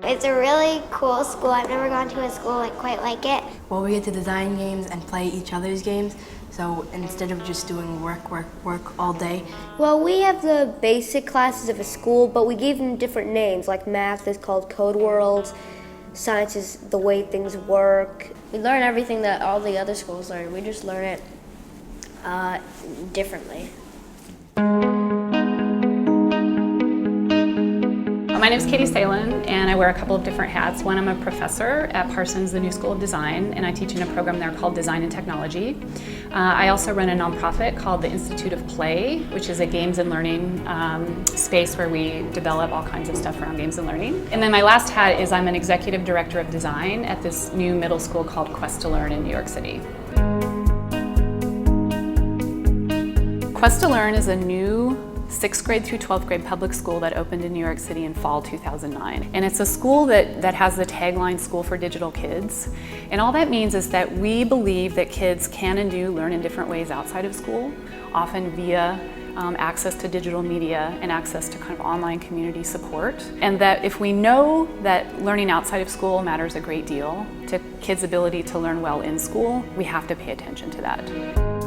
It's a really cool school. I've never gone to a school quite like it. Well, we get to design games and play each other's games. So instead of just doing work all day. Well, we have the basic classes of a school, but we gave them different names. Like math is called Code World, science is the way things work. We learn everything that all the other schools learn. We just learn it differently. My name is Katie Salen, and I wear a couple of different hats. One, I'm a professor at Parsons, the New School of Design, and I teach in a program there called Design and Technology. I also run a nonprofit called the Institute of Play, which is a games and learning space where we develop all kinds of stuff around games and learning. And then my last hat is I'm an executive director of design at this new middle school called Quest to Learn in New York City. Quest to Learn is a new 6th grade through 12th grade public school that opened in New York City in fall 2009. And it's a school that has the tagline School for Digital Kids. And all that means is that we believe that kids can and do learn in different ways outside of school, often via access to digital media and access to kind of online community support. And that if we know that learning outside of school matters a great deal to kids' ability to learn well in school, we have to pay attention to that.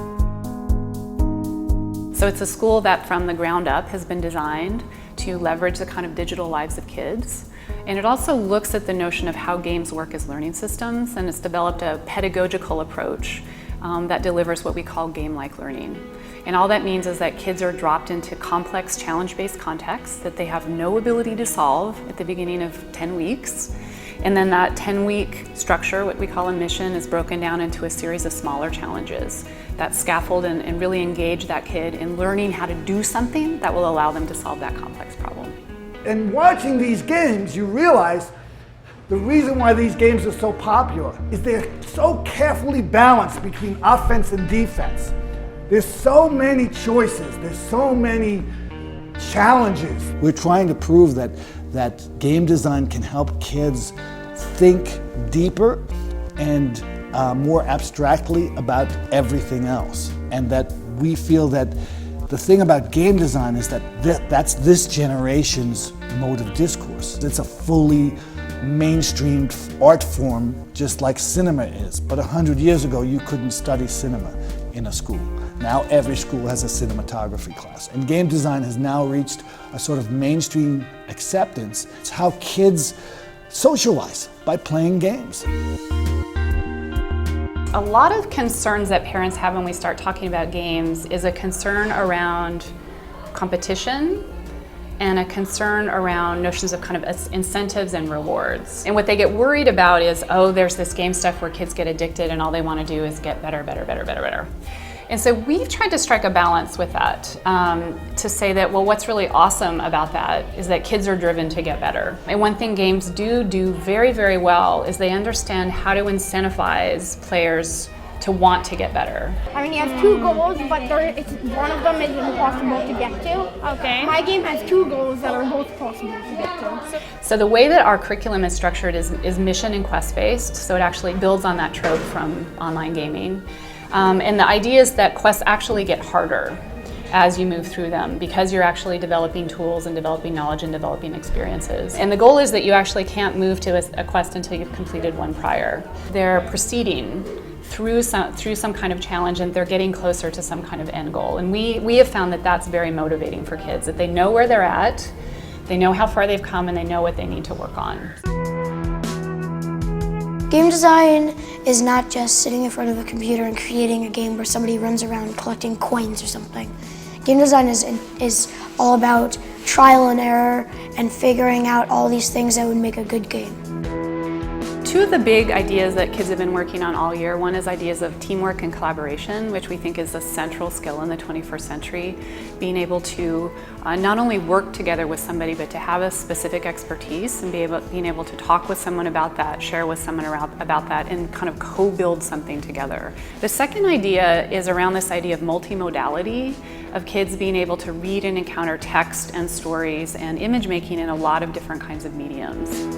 So it's a school that from the ground up has been designed to leverage the kind of digital lives of kids. And it also looks at the notion of how games work as learning systems, and it's developed a pedagogical approach that delivers what we call game-like learning. And all that means is that kids are dropped into complex challenge-based contexts that they have no ability to solve at the beginning of 10 weeks. And then that 10-week structure, what we call a mission, is broken down into a series of smaller challenges that scaffold and really engage that kid in learning how to do something that will allow them to solve that complex problem. And watching these games, you realize the reason why these games are so popular is they're so carefully balanced between offense and defense. There's so many choices, there's so many challenges. We're trying to prove that game design can help kids think deeper and more abstractly about everything else. And that we feel that the thing about game design is that that's this generation's mode of discourse. It's a fully mainstreamed art form, just like cinema is. But 100 years ago, you couldn't study cinema in a school. Now every school has a cinematography class. And game design has now reached a sort of mainstream acceptance. It's how kids socialize, by playing games. A lot of concerns that parents have when we start talking about games is a concern around competition and a concern around notions of kind of incentives and rewards. And what they get worried about is, oh, there's this game stuff where kids get addicted and all they want to do is get better. And so we've tried to strike a balance with that, to say that, well, what's really awesome about that is that kids are driven to get better. And one thing games do very, very well is they understand how to incentivize players to want to get better. I mean, he has 2 goals, but one of them is impossible to get to. Okay. My game has 2 goals that are both possible to get to. So the way that our curriculum is structured is mission and quest-based, so it actually builds on that trope from online gaming. And the idea is that quests actually get harder as you move through them because you're actually developing tools and developing knowledge and developing experiences. And the goal is that you actually can't move to a quest until you've completed one prior. They're proceeding through some kind of challenge and they're getting closer to some kind of end goal. And we have found that that's very motivating for kids, that they know where they're at, they know how far they've come, and they know what they need to work on. Game design is not just sitting in front of a computer and creating a game where somebody runs around collecting coins or something. Game design is all about trial and error and figuring out all these things that would make a good game. 2 of the big ideas that kids have been working on all year, one is ideas of teamwork and collaboration, which we think is a central skill in the 21st century. Being able to not only work together with somebody, but to have a specific expertise and being able to talk with someone about that, share with someone about that, and kind of co-build something together. The second idea is around this idea of multimodality, of kids being able to read and encounter text and stories and image making in a lot of different kinds of mediums.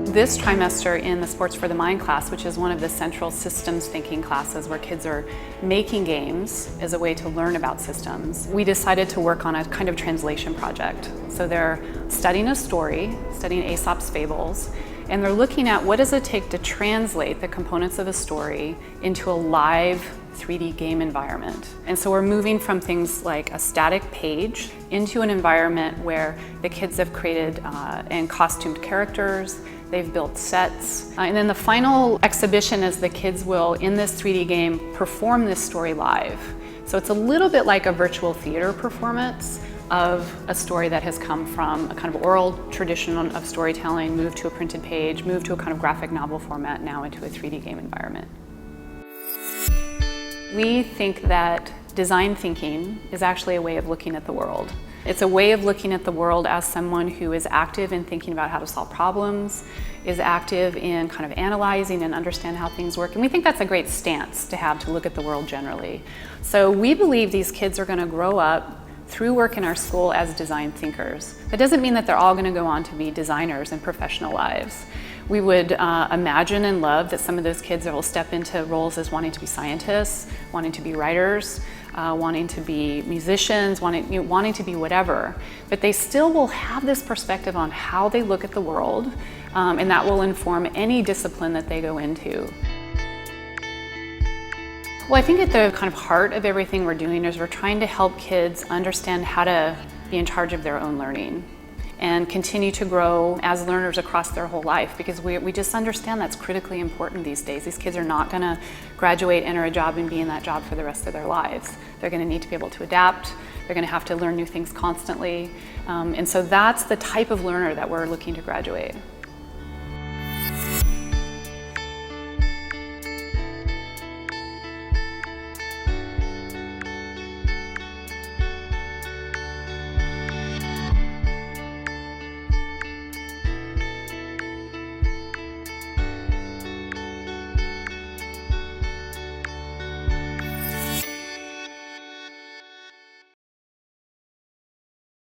This trimester in the Sports for the Mind class, which is one of the central systems thinking classes where kids are making games as a way to learn about systems, we decided to work on a kind of translation project. So they're studying a story, studying Aesop's fables, and they're looking at what does it take to translate the components of a story into a live 3D game environment. And so we're moving from things like a static page into an environment where the kids have created and costumed characters, they've built sets. And then the final exhibition is the kids will, in this 3D game, perform this story live. So it's a little bit like a virtual theater performance of a story that has come from a kind of oral tradition of storytelling, moved to a printed page, moved to a kind of graphic novel format, now into a 3D game environment. We think that design thinking is actually a way of looking at the world. It's a way of looking at the world as someone who is active in thinking about how to solve problems, is active in kind of analyzing and understand how things work. And we think that's a great stance to have to look at the world generally. So we believe these kids are going to grow up through work in our school as design thinkers. That doesn't mean that they're all going to go on to be designers in professional lives. We would imagine and love that some of those kids will step into roles as wanting to be scientists, wanting to be writers, wanting to be musicians, wanting to be whatever. But they still will have this perspective on how they look at the world, and that will inform any discipline that they go into. Well, I think at the kind of heart of everything we're doing is we're trying to help kids understand how to be in charge of their own learning and continue to grow as learners across their whole life, because we just understand that's critically important these days. These kids are not going to graduate, enter a job, and be in that job for the rest of their lives. They're going to need to be able to adapt. They're going to have to learn new things constantly. And so that's the type of learner that we're looking to graduate.